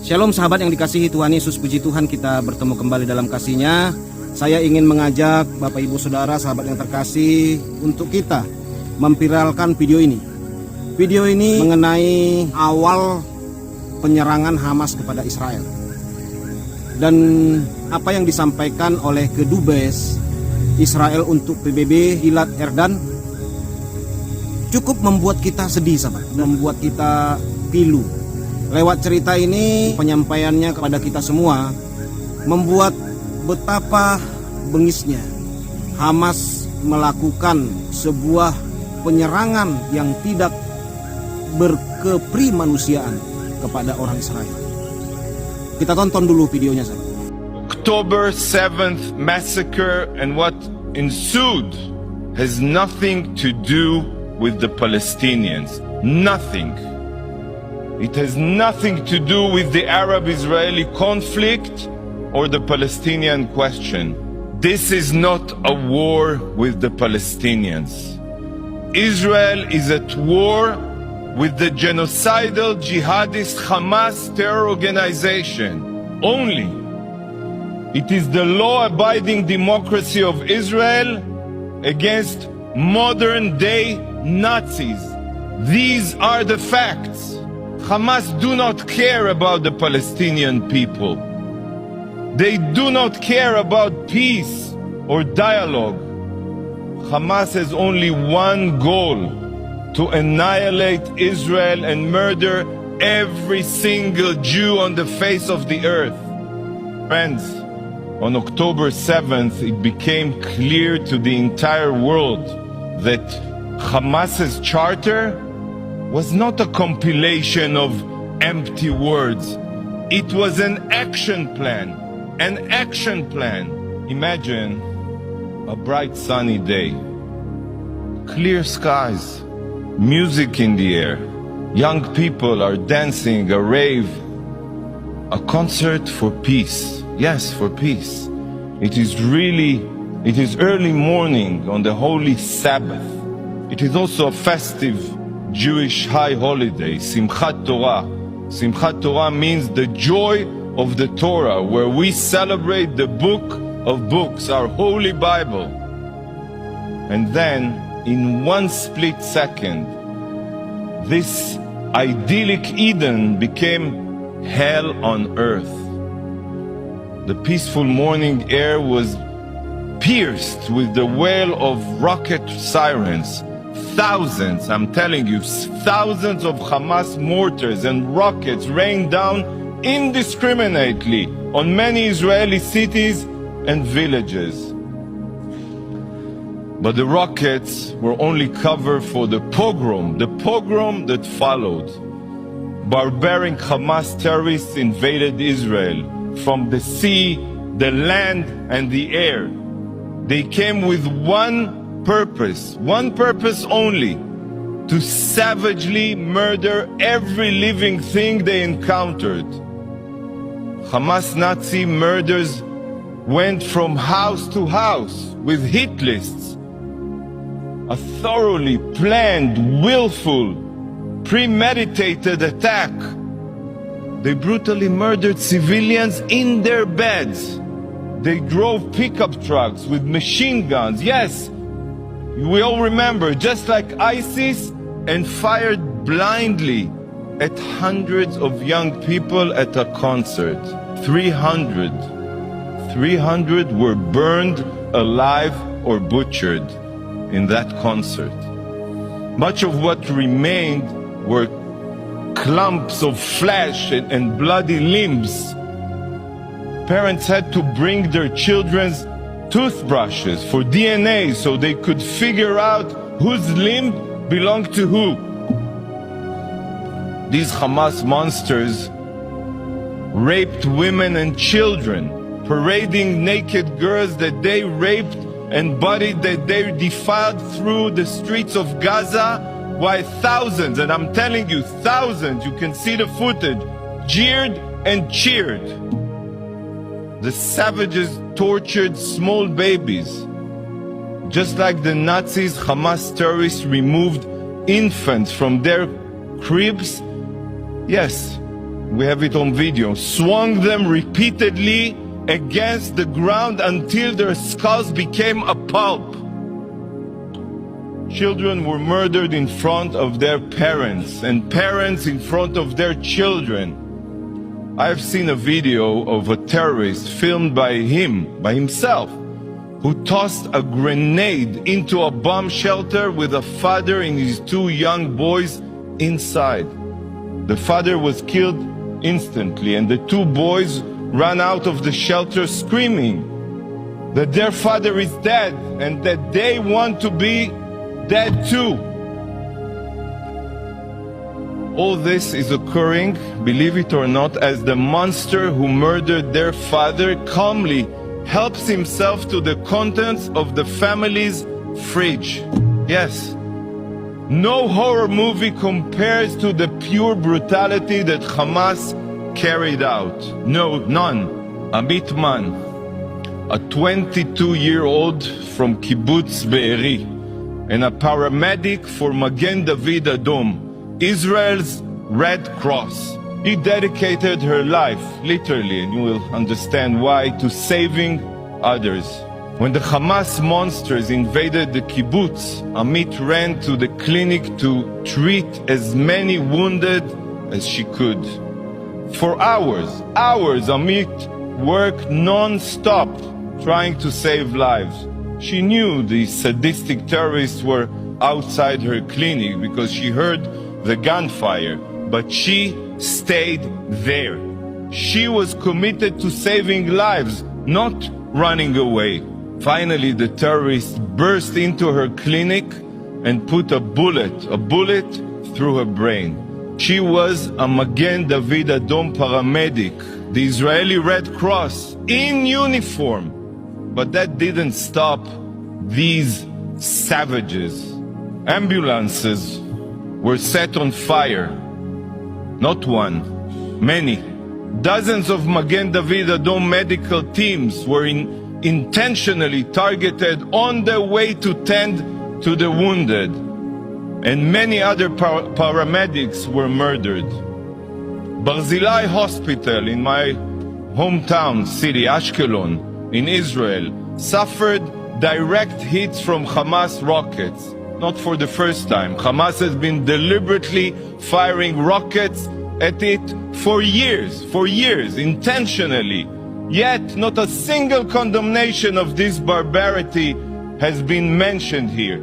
Shalom sahabat yang dikasihi Tuhan Yesus, puji Tuhan kita bertemu kembali dalam kasih-Nya. Saya ingin mengajak Bapak Ibu Saudara, sahabat yang terkasih, untuk kita memviralkan video ini. Video ini mengenai awal penyerangan Hamas kepada Israel. Dan apa yang disampaikan oleh Kedubes Israel untuk PBB Gilad Erdan cukup membuat kita sedih sahabat, membuat kita pilu. Lewat cerita ini, penyampaiannya kepada kita semua membuat betapa bengisnya Hamas melakukan sebuah penyerangan yang tidak berkeprimanusiaan kepada orang Israel. Kita tonton dulu videonya saja. October 7th massacre and what ensued has nothing to do with the Palestinians. Nothing. It has nothing to do with the Arab-Israeli conflict or the Palestinian question. This is not a war with the Palestinians. Israel is at war with the genocidal jihadist Hamas terror organization. Only. It is the law-abiding democracy of Israel against modern-day Nazis. These are the facts. Hamas do not care about the Palestinian people. They do not care about peace or dialogue. Hamas has only one goal: to annihilate Israel and murder every single Jew on the face of the earth. Friends, on October 7th, it became clear to the entire world that Hamas's charter was not a compilation of empty words. It was an action plan. An action plan. Imagine a bright sunny day, clear skies, music in the air, young people are dancing, a rave, a concert for peace. Yes, for peace. It is early morning on the holy Sabbath. It is also a festive Jewish high holiday, Simchat Torah. Simchat Torah means the joy of the Torah, where we celebrate the book of books, our holy Bible. And then, in one split second, this idyllic Eden became hell on earth. The peaceful morning air was pierced with the wail of rocket sirens. Thousands, I'm telling you, thousands of Hamas mortars and rockets rained down indiscriminately on many Israeli cities and villages. But the rockets were only cover for the pogrom that followed. Barbaric Hamas terrorists invaded Israel from the sea, the land, and the air. They came with one purpose only: to savagely murder every living thing they encountered. Hamas Nazi murders went from house to house with hit lists. A thoroughly planned, willful, premeditated attack. They brutally murdered civilians in their beds. They drove pickup trucks with machine guns. Yes, we all remember, just like ISIS, and fired blindly at hundreds of young people at a concert. 300 were burned alive or butchered in that concert. Much of what remained were clumps of flesh and bloody limbs. Parents had to bring their children's toothbrushes for DNA so they could figure out whose limb belonged to who. These Hamas monsters raped women and children, parading naked girls that they raped and bodies that they defiled through the streets of Gaza, while thousands, and I'm telling you, thousands, you can see the footage, jeered and cheered. The savages tortured small babies. Just like the Nazis, Hamas terrorists removed infants from their cribs. Yes, we have it on video, swung them repeatedly against the ground until their skulls became a pulp. Children were murdered in front of their parents, and parents in front of their children. I've seen a video of a terrorist filmed by himself, who tossed a grenade into a bomb shelter with a father and his two young boys inside. The father was killed instantly, and the two boys ran out of the shelter screaming that their father is dead and that they want to be dead too. All this is occurring, believe it or not, as the monster who murdered their father calmly helps himself to the contents of the family's fridge. Yes, no horror movie compares to the pure brutality that Hamas carried out. No, none. Amit Man, a 22-year-old from Kibbutz Be'eri, and a paramedic for Magen David Adom, Israel's Red Cross. She dedicated her life, literally, and you will understand why, to saving others. When the Hamas monsters invaded the kibbutz, Amit ran to the clinic to treat as many wounded as she could. For hours, Amit worked non-stop trying to save lives. She knew the sadistic terrorists were outside her clinic because she heard the gunfire, but she stayed there. She was committed to saving lives, not running away. Finally, the terrorists burst into her clinic and put a bullet through her brain. She was a Magen David Adom paramedic, the Israeli Red Cross, in uniform. But that didn't stop these savages. Ambulances were set on fire. Not one, many. Dozens of Magen David Adom medical teams were intentionally targeted on their way to tend to the wounded. And many other paramedics were murdered. Barzilai Hospital in my hometown city, Ashkelon, in Israel, suffered direct hits from Hamas rockets. Not for the first time. Hamas has been deliberately firing rockets at it for years, intentionally. Yet not a single condemnation of this barbarity has been mentioned here.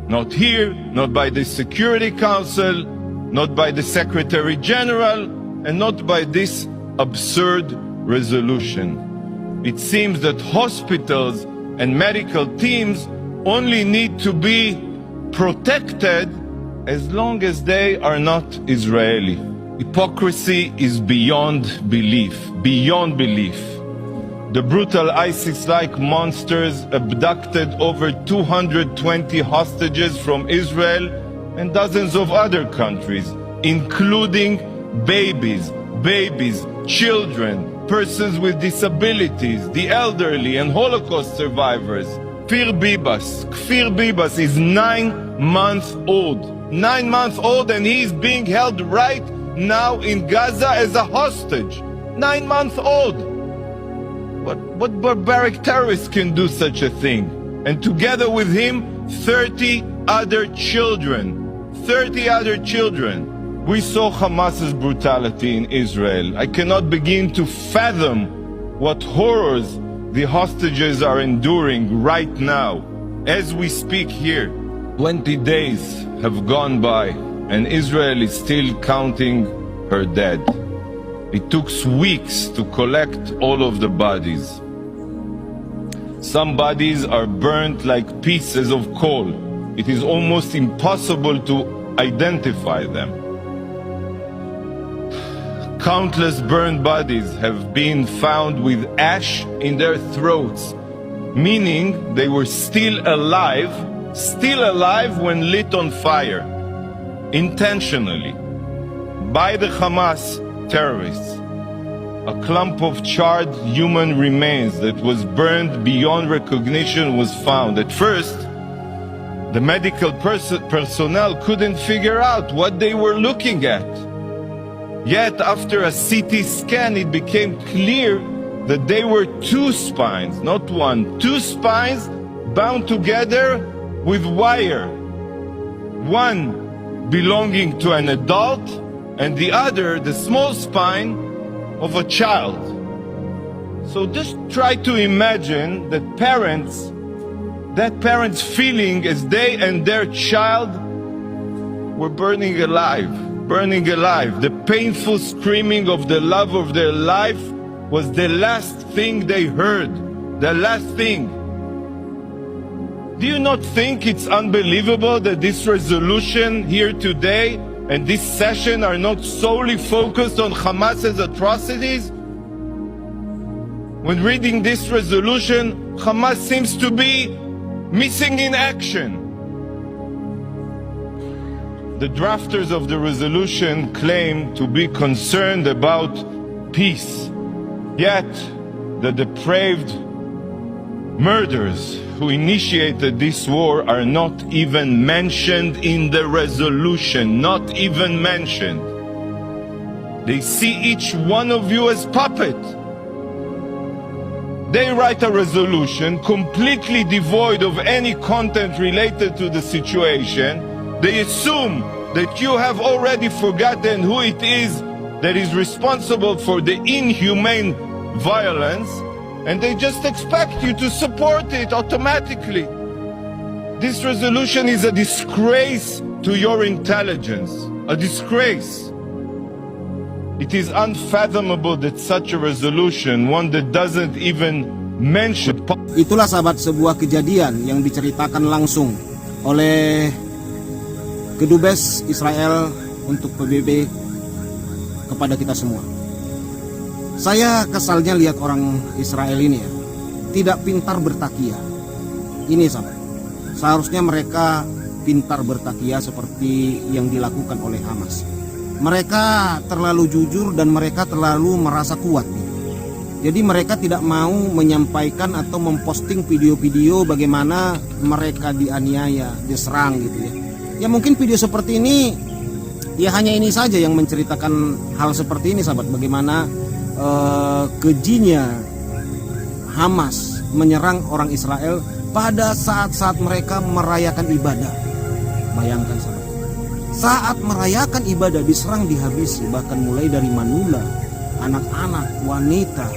Not here, not by the Security Council, not by the Secretary General, and not by this absurd resolution. It seems that hospitals and medical teams only need to be protected as long as they are not Israeli. Hypocrisy is beyond belief, beyond belief. The brutal ISIS-like monsters abducted over 220 hostages from Israel and dozens of other countries, including babies, children, persons with disabilities, the elderly, and Holocaust survivors. Kfir Bibas is 9 months old. 9 months old, and he is being held right now in Gaza as a hostage. 9 months old. What barbaric terrorist can do such a thing? And together with him, 30 other children. 30 other children. We saw Hamas's brutality in Israel. I cannot begin to fathom what horrors the hostages are enduring right now. As we speak here, 20 days have gone by and Israel is still counting her dead. It took weeks to collect all of the bodies. Some bodies are burnt like pieces of coal. It is almost impossible to identify them. Countless burned bodies have been found with ash in their throats, meaning they were still alive when lit on fire, intentionally, by the Hamas terrorists. A clump of charred human remains that was burned beyond recognition was found. At first, the medical personnel couldn't figure out what they were looking at. Yet after a CT scan, it became clear that they were two spines, not one, two spines bound together with wire. One belonging to an adult and the other, the small spine, of a child. So just try to imagine that parents feeling as they and their child were burning alive. The painful screaming of the love of their life was the last thing they heard. The last thing. Do you not think it's unbelievable that this resolution here today and this session are not solely focused on Hamas's atrocities? When reading this resolution, Hamas seems to be missing in action. The drafters of the resolution claim to be concerned about peace. Yet, the depraved murderers who initiated this war are not even mentioned in the resolution, not even mentioned. They see each one of you as puppet. They write a resolution completely devoid of any content related to the situation. They assume that you have already forgotten who it is that is responsible for the inhumane violence, and they just expect you to support it automatically. This resolution is a disgrace to your intelligence, a disgrace. It is unfathomable that such a resolution, one that doesn't even mention. Itulah sahabat sebuah kejadian yang diceritakan langsung oleh Kedubes Israel untuk PBB kepada kita semua. Saya kesalnya lihat orang Israel ini ya, tidak pintar bertakia. Ini sahabat, seharusnya mereka pintar bertakia seperti yang dilakukan oleh Hamas. Mereka terlalu jujur dan mereka terlalu merasa kuat. Jadi mereka tidak mau menyampaikan atau memposting video-video bagaimana mereka dianiaya, diserang gitu ya. Ya mungkin video seperti ini, ya hanya ini saja yang menceritakan hal seperti ini sahabat. Bagaimana kejinya Hamas menyerang orang Israel pada saat-saat mereka merayakan ibadah. Bayangkan sahabat, saat merayakan ibadah diserang, dihabisi, bahkan mulai dari manula, anak-anak, wanita,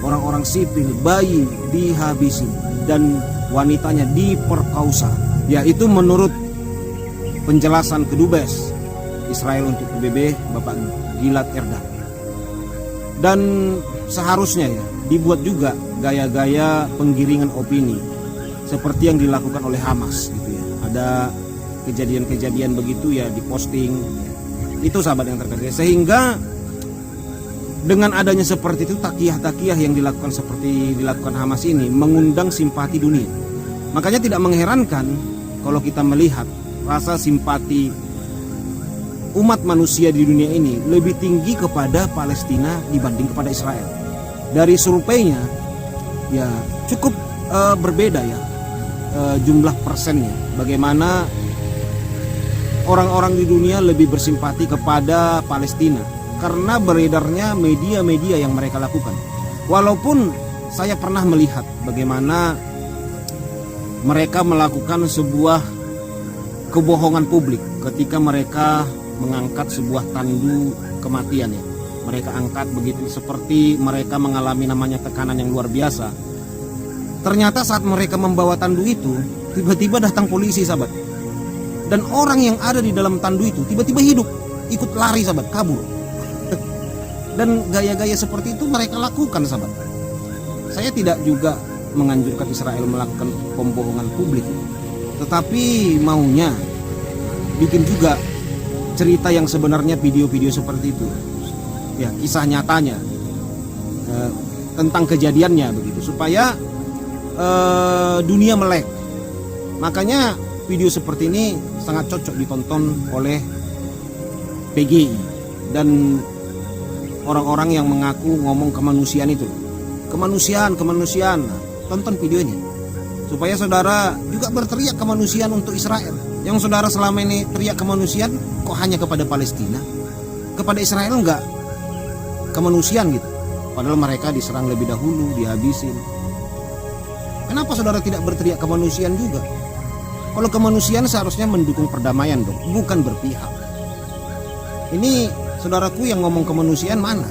orang-orang sipil, bayi dihabisi, dan wanitanya diperkosa. Ya itu menurut penjelasan Kedubes Israel untuk PBB Bapak Gilad Erdan. Dan seharusnya ya dibuat juga gaya-gaya penggiringan opini seperti yang dilakukan oleh Hamas gitu ya. Ada kejadian-kejadian begitu ya diposting. Itu sahabat yang terkasih, sehingga dengan adanya seperti itu, takiyah-takiyah yang dilakukan seperti dilakukan Hamas ini mengundang simpati dunia. Makanya tidak mengherankan kalau kita melihat rasa simpati umat manusia di dunia ini lebih tinggi kepada Palestina dibanding kepada Israel. Dari surveinya ya cukup berbeda ya jumlah persennya. Bagaimana orang-orang di dunia lebih bersimpati kepada Palestina karena beredarnya media-media yang mereka lakukan. Walaupun saya pernah melihat bagaimana mereka melakukan sebuah kebohongan publik ketika mereka mengangkat sebuah tandu kematian ya. Mereka angkat begitu seperti mereka mengalami namanya tekanan yang luar biasa. Ternyata saat mereka membawa tandu itu, tiba-tiba datang polisi sahabat. Dan orang yang ada di dalam tandu itu tiba-tiba hidup, ikut lari sahabat, kabur. Dan gaya-gaya seperti itu mereka lakukan sahabat. Saya tidak juga menganjurkan Israel melakukan pembohongan publik, tetapi maunya bikin juga cerita yang sebenarnya, video-video seperti itu ya, kisah nyatanya tentang kejadiannya begitu, supaya dunia melek. Makanya video seperti ini sangat cocok ditonton oleh PGI dan orang-orang yang mengaku ngomong kemanusiaan itu. Kemanusiaan. Nah, tonton video ini supaya saudara juga berteriak kemanusiaan untuk Israel. Yang saudara selama ini teriak kemanusiaan kok hanya kepada Palestina? kepada Israel enggak kemanusiaan gitu. Padahal mereka diserang lebih dahulu, dihabisin. Kenapa saudara tidak berteriak kemanusiaan juga? Kalau kemanusiaan seharusnya mendukung perdamaian dong, bukan berpihak. Ini saudaraku yang ngomong kemanusiaan mana?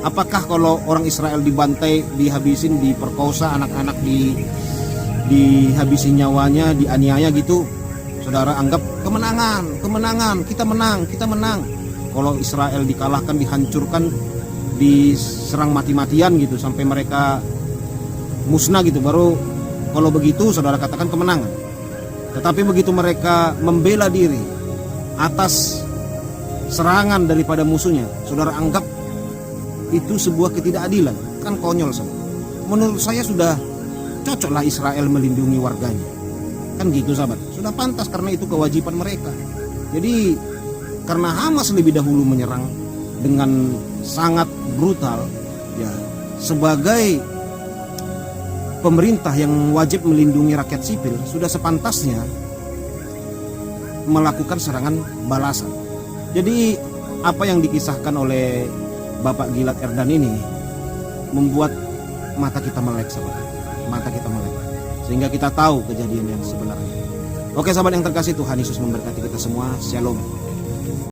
Apakah kalau orang Israel dibantai, dihabisin, diperkosa, anak-anak dihabisin nyawanya, dianiaya gitu, saudara anggap kemenangan, kita menang. Kalau Israel dikalahkan, dihancurkan, diserang mati-matian gitu sampai mereka musnah gitu, baru kalau begitu saudara katakan kemenangan. Tetapi begitu mereka membela diri atas serangan daripada musuhnya, saudara anggap itu sebuah ketidakadilan. Kan konyol saudara. Menurut saya sudah cocoklah Israel melindungi warganya. Kan gitu sahabat. Sudah pantas karena itu kewajiban mereka. Jadi karena Hamas lebih dahulu menyerang dengan sangat brutal, ya, sebagai pemerintah yang wajib melindungi rakyat sipil, sudah sepantasnya melakukan serangan balasan. Jadi apa yang dikisahkan oleh Bapak Gilad Erdan ini membuat mata kita melek, sahabat. Mata kita melek, sehingga kita tahu kejadian yang sebenarnya. Oke sahabat yang terkasih, Tuhan Yesus memberkati kita semua. Shalom.